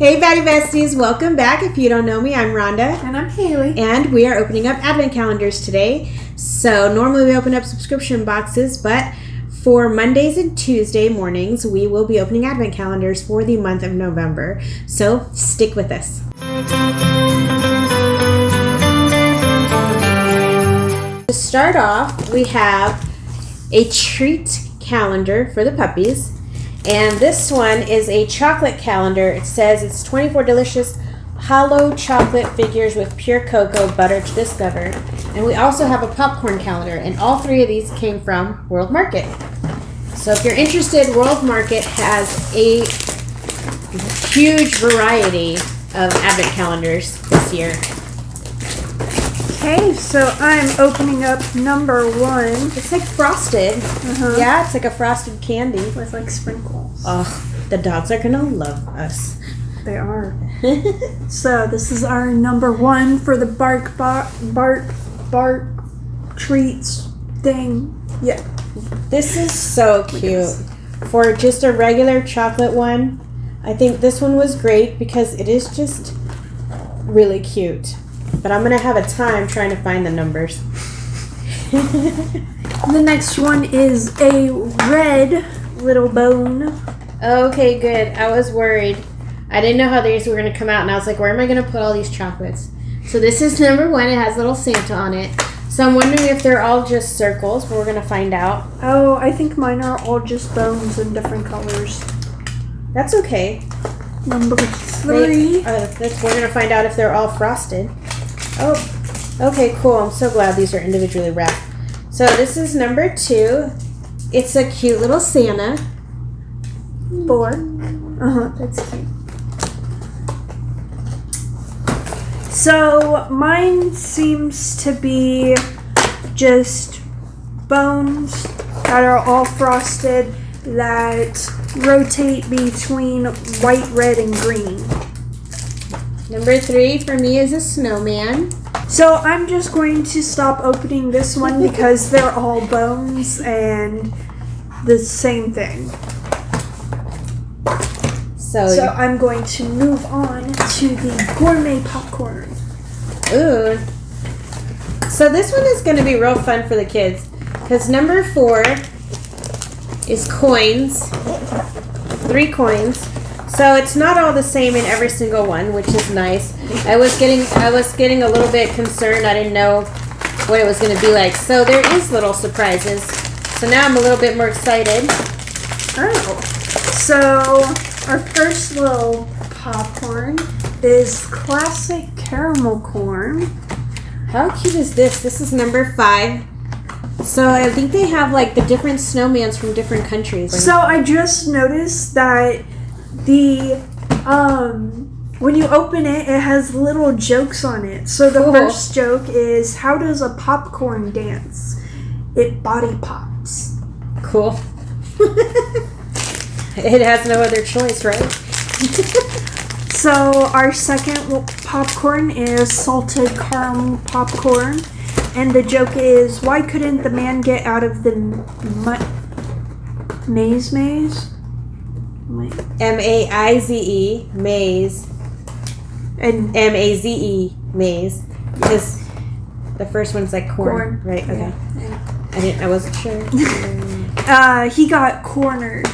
Hey Batty Besties, welcome back. If you don't know me, I'm Rhonda. And I'm Haley. And we are opening up advent calendars today. So normally we open up subscription boxes, but for Mondays and Tuesday mornings, we will be opening advent calendars for the month of November. So stick with us. To start off, we have a treat calendar for the puppies. And this one is a chocolate calendar. It says it's 24 delicious hollow chocolate figures with pure cocoa butter to discover. And we also have a popcorn calendar. And all three of these came from World Market. So if you're interested, World Market has a huge variety of advent calendars this year. Okay, so I'm opening up number one. It's like frosted. Yeah, it's like a frosted candy. With like sprinkles. Oh, the dogs are gonna love us. They are. So this is our number one for the bark treats thing. Yeah. This is so cute. For just a regular chocolate one, I think this one was great because it is just really cute. But I'm going to have a time trying to find the numbers. The next one is a red little bone. Okay, good. I was worried. I didn't know how these were going to come out, and I was like, where am I going to put all these chocolates? So this is number one. It has little Santa on it. So I'm wondering if they're all just circles, but we're going to find out. Oh, I think mine are all just bones in different colors. That's okay. Number three. We're going to find out if they're all frosted. Oh, okay, cool. I'm so glad these are individually wrapped. So this is number two. It's a cute little Santa. 4. That's cute. So mine seems to be just bones that are all frosted that rotate between white, red, and green. Number 3 for me is a snowman. So I'm just going to stop opening this one because they're all bones and the same thing. So I'm going to move on to the gourmet popcorn. Ooh. So this one is going to be real fun for the kids because number 4 is coins. 3 coins. So it's not all the same in every single one, which is nice. I was getting a little bit concerned. I didn't know what it was going to be like. So there is little surprises. So now I'm a little bit more excited. Oh. So our first little popcorn is classic caramel corn. How cute is this? This is number 5. So I think they have like the different snowmans from different countries. So I just noticed that the when you open it, it has little jokes on it. So the first joke is, how does a popcorn dance? It body pops. Cool. It has no other choice, right? So our second popcorn is salted caramel popcorn. And the joke is, why couldn't the man get out of the maze? M-A-I-Z-E, maze. And M-A-Z-E, maze. Because the first one's like corn. Right, okay. Yeah. I wasn't sure. He got cornered.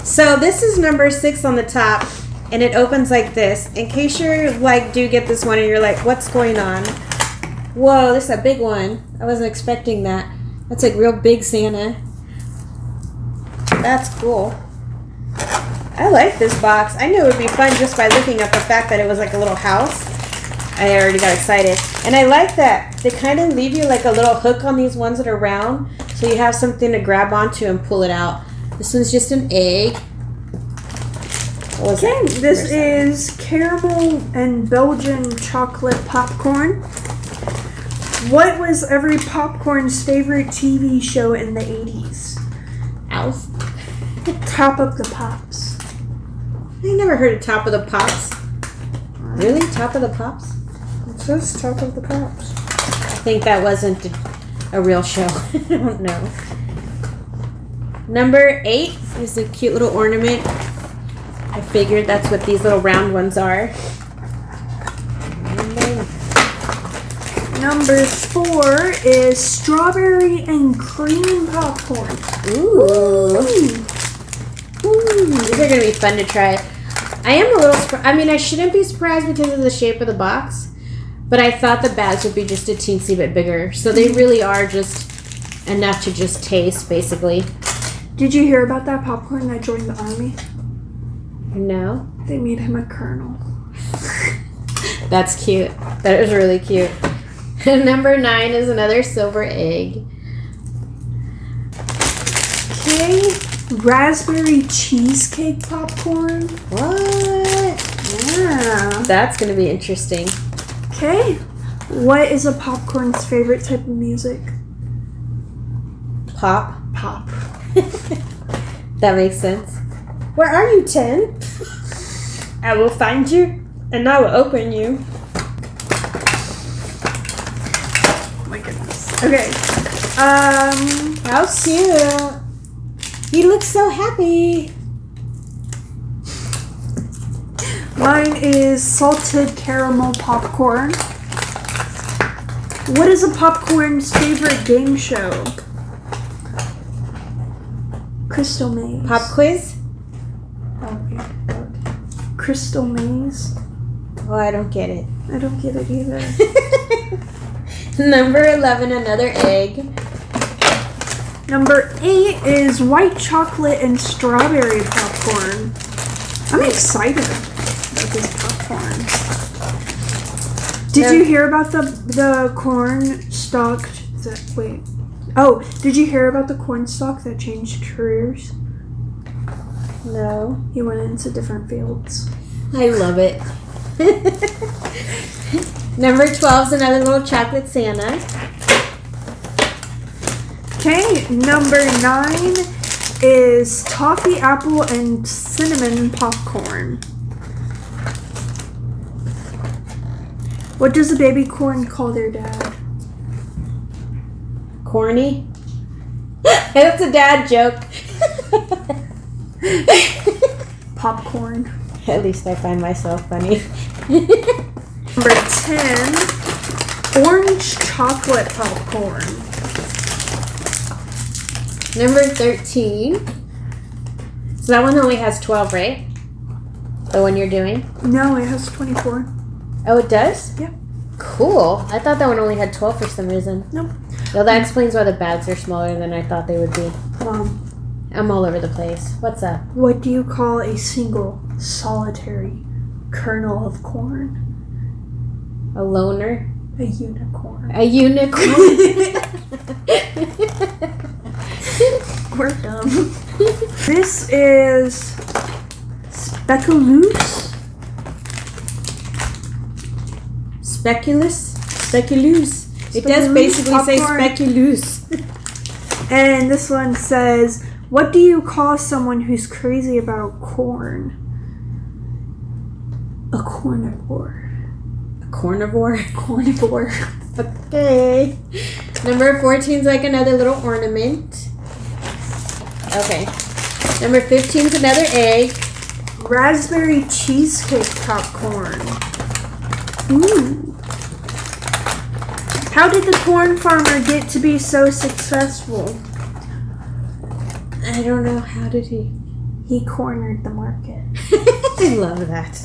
So this is number 6 on the top, and it opens like this. In case you're like, do get this one and you're like, what's going on? Whoa, this is a big one. I wasn't expecting that. That's like real big Santa. That's cool. I like this box. I knew it would be fun just by looking at the fact that it was like a little house. I already got excited. And I like that they kind of leave you like a little hook on these ones that are round, so you have something to grab onto and pull it out. This one's just an egg. Okay, this is caramel and Belgian chocolate popcorn. What was every popcorn's favorite TV show in the 80s? Alf. Top of the Pops. I never heard of Top of the Pops. Really? Top of the Pops? It says Top of the Pops. I think that wasn't a real show. I don't know. Number 8 is a cute little ornament. I figured that's what these little round ones are. Number 4 is strawberry and cream popcorn. Ooh. These are going to be fun to try. I am a little surprised. I mean, I shouldn't be surprised because of the shape of the box, but I thought the bags would be just a teensy bit bigger. So they really are just enough to just taste, basically. Did you hear about that popcorn that joined the army? No. They made him a colonel. That's cute. That is really cute. Number 9 is another silver egg. Okay. Raspberry cheesecake popcorn. What? Yeah. That's going to be interesting. Okay. What is a popcorn's favorite type of music? Pop. Pop. That makes sense. Where are you, 10? I will find you and I will open you. Oh my goodness. Okay. How cute. He looks so happy. Mine is salted caramel popcorn. What is a popcorn's favorite game show? Crystal Maze. Pop quiz? Okay. Crystal Maze. Oh, I don't get it. I don't get it either. Number 11, another egg. Number 8 is white chocolate and strawberry popcorn. I'm excited about this popcorn. Did you hear about the corn stalk? Did you hear about the corn stalk that changed careers? No. He went into different fields. I love it. Number 12 is another little chocolate Santa. Okay, number 9 is toffee, apple, and cinnamon popcorn. What does a baby corn call their dad? Corny? That's a dad joke. Popcorn. At least I find myself funny. Number 10, orange chocolate popcorn. Number 13. So that one only has 12, right? The one you're doing? No, it has 24. Oh, it does? Yeah. Cool. I thought that one only had 12 for some reason. Nope. Well, that explains why the bags are smaller than I thought they would be. Mom, I'm all over the place. What's up? what do you call a single, solitary kernel of corn? A loner? A unicorn. A unicorn? We're dumb. This is speculoos. Speculoos. It does basically say popcorn. speculoos. And this one says, what do you call someone who's crazy about corn? A cornivore. A carnivore? Cornivore. Okay. Number 14 is like another little ornament. Okay. Number 15 is another egg. Raspberry cheesecake popcorn. Ooh. How did the corn farmer get to be so successful? I don't know. How did he? He cornered the market. I love that.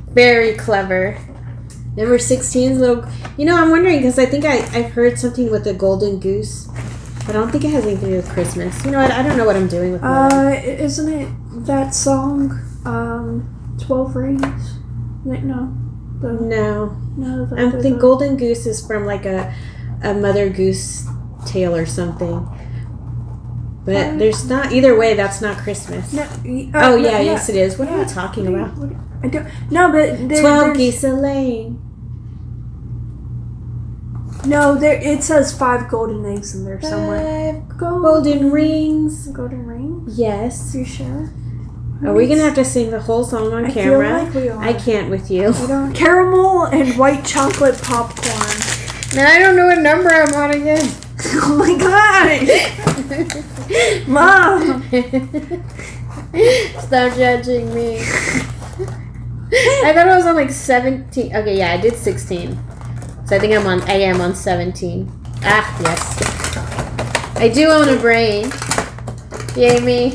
Very clever. Number 16 is little... You know, I'm wondering because I think I've heard something with the golden goose. But I don't think it has anything to do with Christmas. You know what? I don't know what I'm doing with my life. Isn't it that song, 12 Rings? No. No. No. I think golden goose is from like a Mother Goose tale or something. But there's not... Either way, that's not Christmas. No, yes it is. What are we talking about? I don't... No, but... 12 geese a laying. No, it says 5 golden eggs in there somewhere. 5 golden rings. Golden rings? Yes. You sure? Are we gonna have to sing the whole song on camera? I feel like we are. I can't with you. I don't... Caramel and white chocolate popcorn. Now I don't know what number I'm on again. Oh my gosh! Mom! Stop judging me. I thought I was on like 17. Okay, yeah, I did 16. So I think I am on 17. Ah, yes. I do own a brain. Yay me.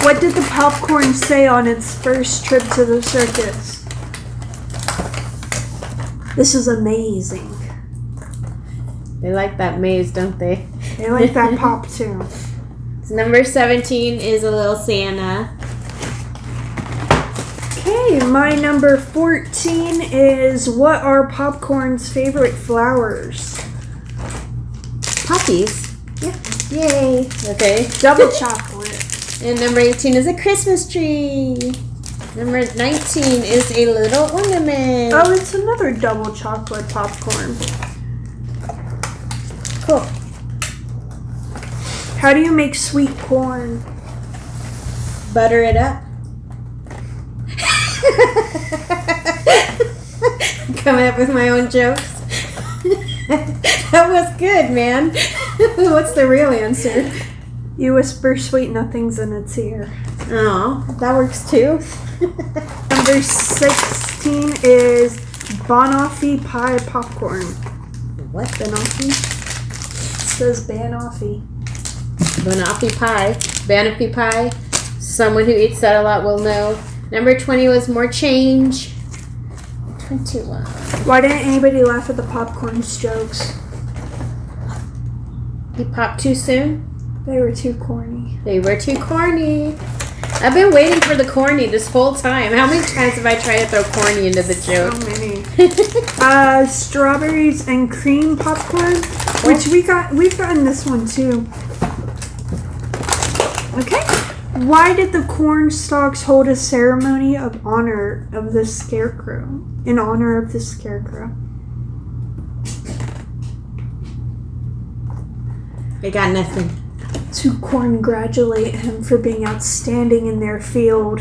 What did the popcorn say on its first trip to the circus? This is amazing. They like that maze, don't they? They like that pop too. So number 17 is a little Santa. Okay, my number 14 is what are popcorn's favorite flowers? Poppies. Yeah. Yay. Okay. Double chocolate. And number 18 is a Christmas tree. Number 19 is a little ornament. Oh, it's another double chocolate popcorn. Cool. How do you make sweet corn? Butter it up. Coming up with my own jokes. That was good, man. What's the real answer? You whisper sweet nothings in its ear. Oh, that works too. Number 16 is banoffee pie popcorn. What? Banoffee? It says banoffee. Banoffee pie. Banoffee pie. Someone who eats that a lot will know. Number 20 was more change. 21. Why didn't anybody laugh at the popcorn's jokes? He popped too soon? They were too corny. They were too corny. I've been waiting for the corny this whole time. How many times have I tried to throw corny into the joke? So many. Strawberries and cream popcorn, which we've gotten this one too. Okay. Why did the corn stalks hold a ceremony of honor of the scarecrow? In honor of the scarecrow. I got nothing. To congratulate him for being outstanding in their field.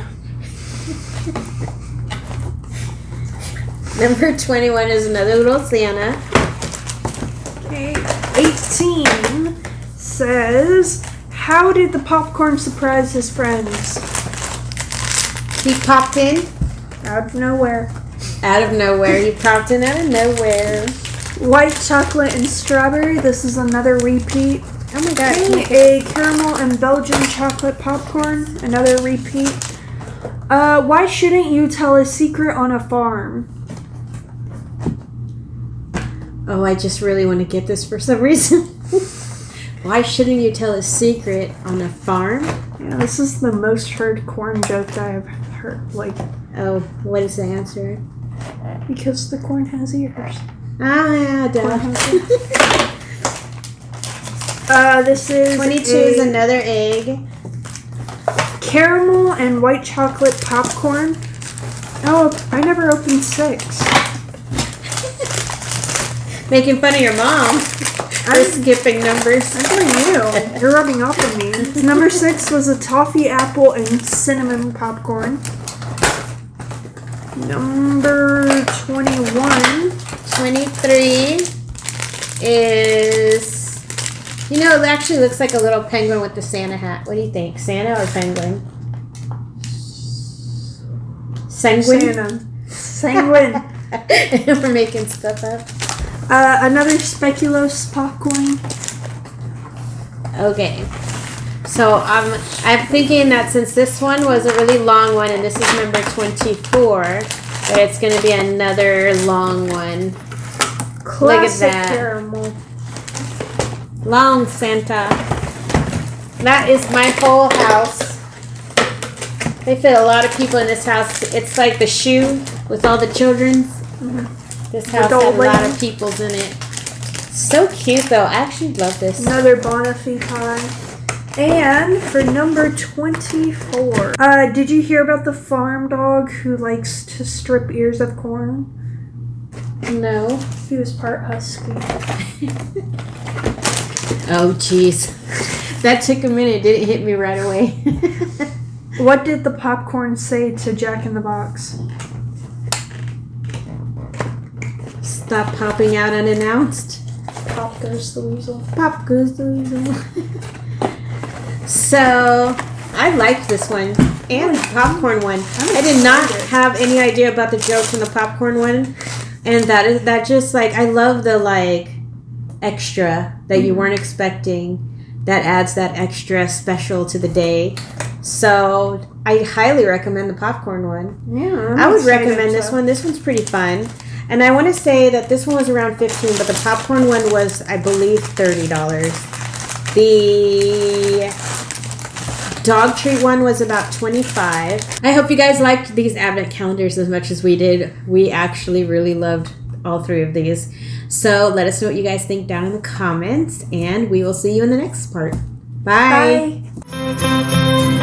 Number 21 is another little Santa. Okay. 18 says, how did the popcorn surprise his friends? He popped in Out of nowhere. out of nowhere. He popped in out of nowhere. White chocolate and strawberry. This is another repeat. Oh my god. Okay, a caramel and Belgian chocolate popcorn. Another repeat. Why shouldn't you tell a secret on a farm? Oh, I just really want to get this for some reason. Why shouldn't you tell a secret on a farm? Yeah, this is the most heard corn joke that I've heard. Like, Oh, what is the answer? because the corn has ears. Ah, duh. This is 22 is another egg. caramel and white chocolate popcorn. Oh, I never opened 6. Making fun of your mom. I'm skipping numbers. I blame you. You're rubbing off on me. Number 6 was a toffee, apple, and cinnamon popcorn. Number 21. 23 is... You know, it actually looks like a little penguin with the Santa hat. What do you think? Santa or penguin? Sanguine? Sanguine. We're making stuff up. Another speculoos popcorn. Okay. So I'm thinking that since this one was a really long one and this is number 24, that it's going to be another long one. Classic Look at that. caramel. Long Santa. That is my whole house. They fit a lot of people in this house. It's like the shoe with all the children's. Mm-hmm. This house has a lot of people's in it. So cute though. I actually love this. Another banoffee pie. And for number 24, did you hear about the farm dog who likes to strip ears of corn? No. He was part husky. Oh, jeez. That took a minute. It didn't hit me right away. What did the popcorn say to Jack in the Box? Stop popping out unannounced. Pop goes the weasel. Pop goes the weasel. So, I liked this one and the popcorn one. I did not have any idea about the jokes in the popcorn one, and that just like I love the like extra that you weren't expecting. That adds that extra special to the day. So I highly recommend the popcorn one. Yeah, I would recommend this one. This one's pretty fun. And I want to say that this one was around $15, but the popcorn one was, I believe, $30. The dog treat one was about $25. I hope you guys liked these advent calendars as much as we did. We actually really loved all three of these. So let us know what you guys think down in the comments, and we will see you in the next part. Bye. Bye.